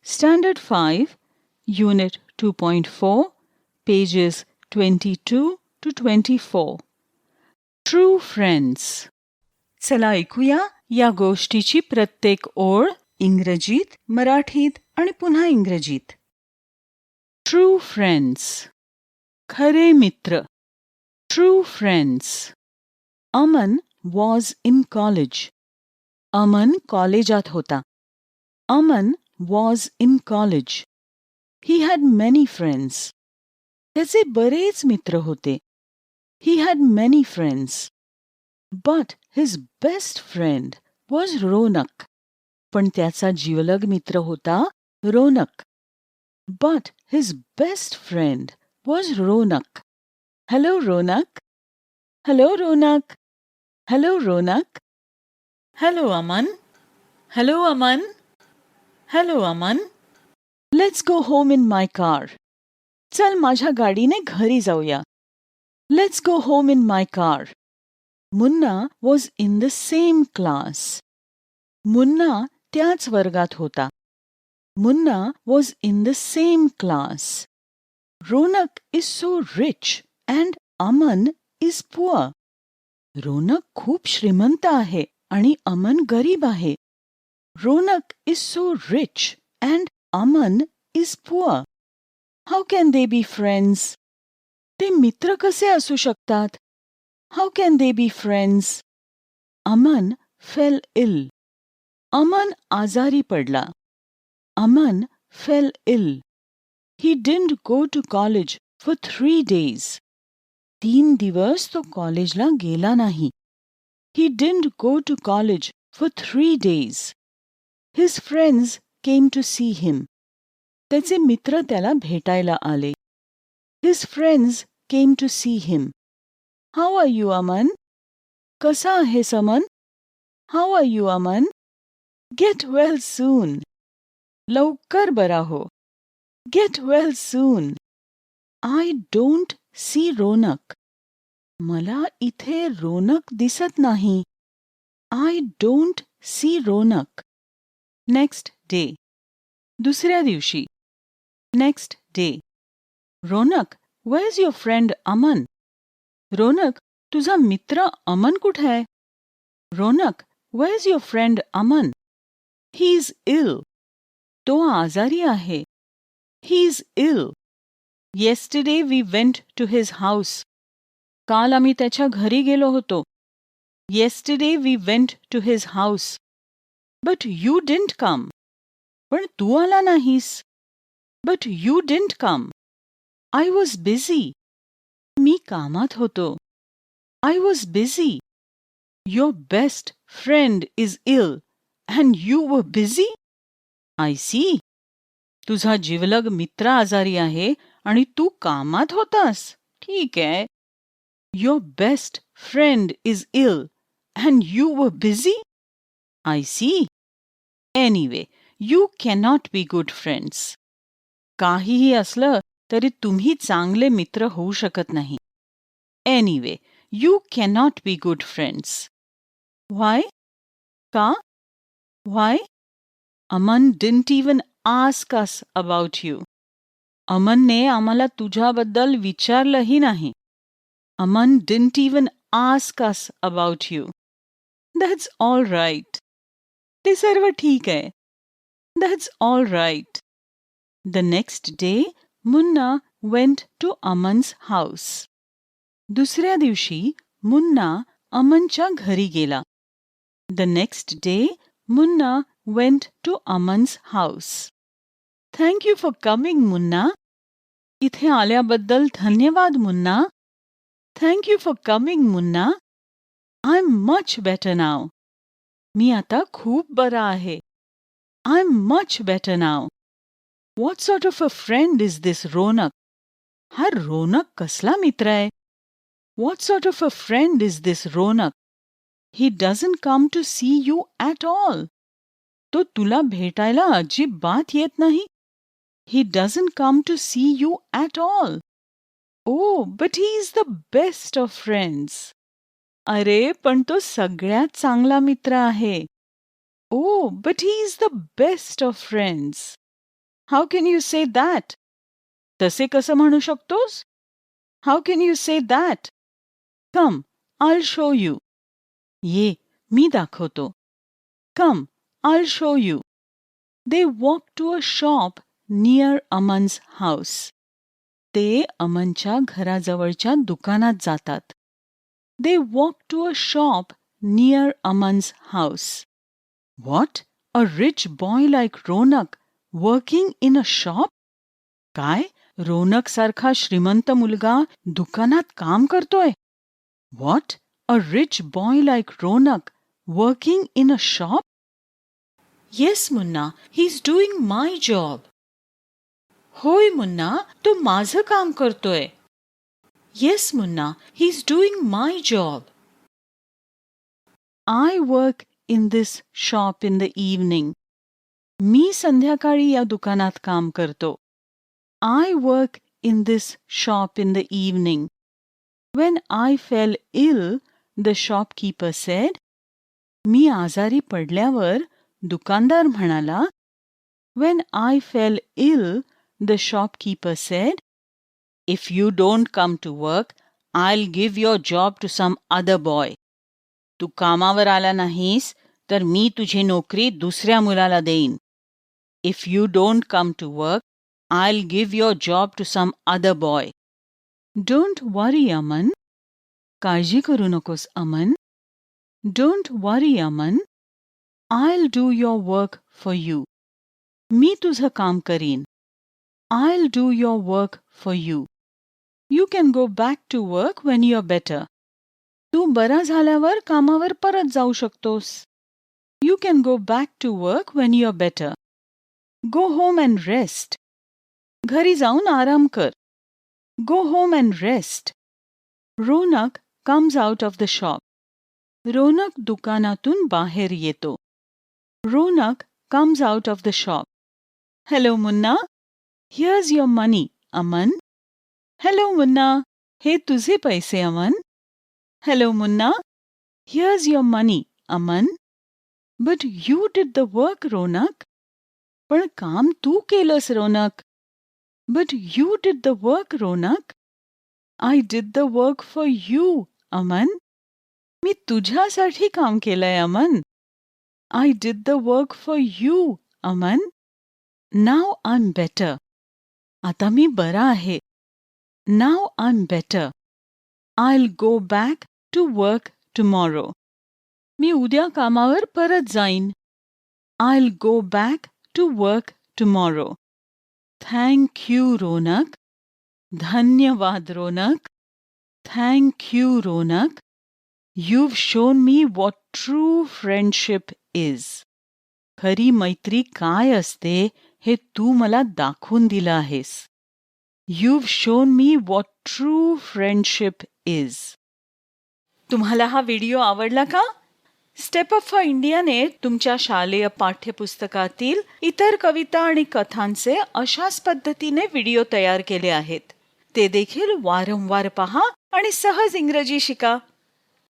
Standard 5, Unit 2.4, pages 22 to 24. True Friends. चला ऐकूया या गोष्टीची प्रत्येक ओळ इंग्रजीत, मराठीत आणि पुन्हा इंग्रजीत. True Friends. खरे मित्र. True Friends. Aman was in college. Aman कॉलेजात होता. Aman was in college. He had many friends. त्याचे बरेच मित्र होते. He had many friends. But his best friend was Ronak. पण त्याचा जिवलग मित्र होता Ronak. But his best friend was Ronak. Hello, Ronak. Hello, Ronak. Hello, Ronak. Hello, Aman. Hello, Aman. Hello, Aman. Let's go home in my car. चल माझ्या गाडीने घरी जाऊया. Let's go home in my car. Munna was in the same class. Munna त्याच वर्गात होता. Munna was in the same class. Ronak is so rich and Aman is poor. Ronak खूप श्रीमंत आहे आणि अमन गरीब आहे. Ronak is so rich and Aman is poor. How can they be friends? ते मित्र कसे असू शकतात? How can they be friends? Aman fell ill. Aman आजारी पडला. Aman fell ill. He didn't go to college for 3 days. 3 दिवस तो कॉलेजला गेला नाही. He didn't go to college for 3 days. His friends came to see him. त्याचे मित्र त्याला भेटायला आले. His friends came to see him. How are you, Aman? कसा आहेस Aman? How are you, Aman? Get well soon. लवकर बरा हो. Get well soon. I don't see Ronak. मला इथे रोनक दिसत नाही. I don't see Ronak. Next day. दुसऱ्या दिवशी. Next day. Ronak, where's your friend Aman? Ronak, तुझा मित्र अमन कुठे आहे? Ronak, where's your friend Aman? He's ill. तो आजारी आहे. He's ill. Yesterday we went to his house. काल आम्ही त्याच्या घरी गेलो होतो. Yesterday we went to his house. But you didn't come. पण तू आला नाहीस. But you didn't come. I was busy. मी कामात होतो. I was busy. Your best friend is ill and you were busy? I see. तुझा जिवलग मित्र आजारी आहे आणि तू कामात होतास. ठीक आहे. Your best friend is ill and you were busy? I see. Anyway, you cannot be good friends. काहीही असलं तरी तुम्ही चांगले मित्र होऊ शकत नाही. Anyway, you cannot be good friends. Why? का? Why? Aman didn't even ask us about you. अमनने आम्हाला तुझ्याबद्दल विचारलंही नाही. Aman didn't even ask us about you. That's all right. ते सर्व ठीक आहे. That's all right. The next day, Munna went to Aman's house. दुसऱ्या दिवशी मुन्ना अमनच्या घरी गेला. The next day, Munna went to Aman's house. Thank you for coming, Munna. इथे आल्याबद्दल धन्यवाद, Munna. Thank you for coming, Munna. I'm much better now. मी आता खूप बरा आहे. I'm much better now. What sort of a friend is this Ronak? हा रोनक कसला मित्र आहे? What sort of a friend is this Ronak? He doesn't come to see you at all. तो तुला भेटायला अजिबात येत नाही. He doesn't come to see you at all. Oh, but he is the best of friends. अरे, पण तो सगळ्यात चांगला मित्र आहे. Oh, but he is the best of friends. How can you say that? तसे कसं म्हणू शकतोस? How can you say that? Come, I show you. ये, मी दाखवतो. Come, I show you. They walk to a shop near Aman's house. ते अमनच्या घराजवळच्या दुकानात जातात. They walk to a shop near Aman's house. What? A rich boy like Ronak working in a shop? काय? रोनक सारखा श्रीमंत मुलगा दुकानात काम करतोय? What? A rich boy like Ronak working in a shop? Yes, Munna, he's doing my job. होय मुन्ना, तो माझं काम करतोय. Yes, Munna, he's doing my job. I work in this shop in the evening. मी संध्याकाळी या दुकानात काम करतो. I work in this shop in the evening. When I fell ill, the shopkeeper said, मी आजारी पडल्यावर दुकानदार म्हणाला, When I fell ill, the shopkeeper said, If you don't come to work, I'll give your job to some other boy. तू कामावर आला नाहीस तर मी तुझी नोकरी दुसऱ्या मुलाला देईन. If you don't come to work, I'll give your job to some other boy. Don't worry, Aman. काळजी करू नकोस, Aman. Don't worry, Aman. I'll do your work for you. मी तुझं काम करीन. I'll do your work for you. You can go back to work when you're better. तू बरा झाल्यावर कामावर परत जाऊ शकतोस. You can go back to work when you're better. Go home and rest. घरी जाऊन आराम कर. Go home and rest. Ronak comes out of the shop. Ronak दुकानातून बाहेर येतो. Ronak comes out of the shop. Hello, Munna. Here's your money, Aman. Hello, Munna. हे तुझे पैसे, Aman. Hello, Munna. Here's your money, Aman. But you did the work, Ronak. पण काम तू केलंस, Ronak. But you did the work, Ronak. I did the work for you, Aman. मी तुझ्यासाठी काम केलंय, Aman. I did the work for you, Aman. Now I'm better. आता मी बरा आहे. Now I'm better. I'll go back to work tomorrow. मी उद्या कामावर परत जाईन. I'll go back to work tomorrow. Thank you, Ronak. धन्यवाद, Ronak. Thank you, Ronak. You've shown me what true friendship is. खरी मैत्री काय असते हे तू मला दाखवून दिलं आहेस. You've shown me what true friendship is. तुम्हाला हा व्हिडिओ आवडला का? स्टेप अप फॉर इंडियाने तुमच्या शालेय पाठ्यपुस्तकातील इतर कविता आणि कथांचे अशाच पद्धतीने व्हिडिओ तयार केले आहेत. ते देखील वारंवार पहा आणि सहज इंग्रजी शिका.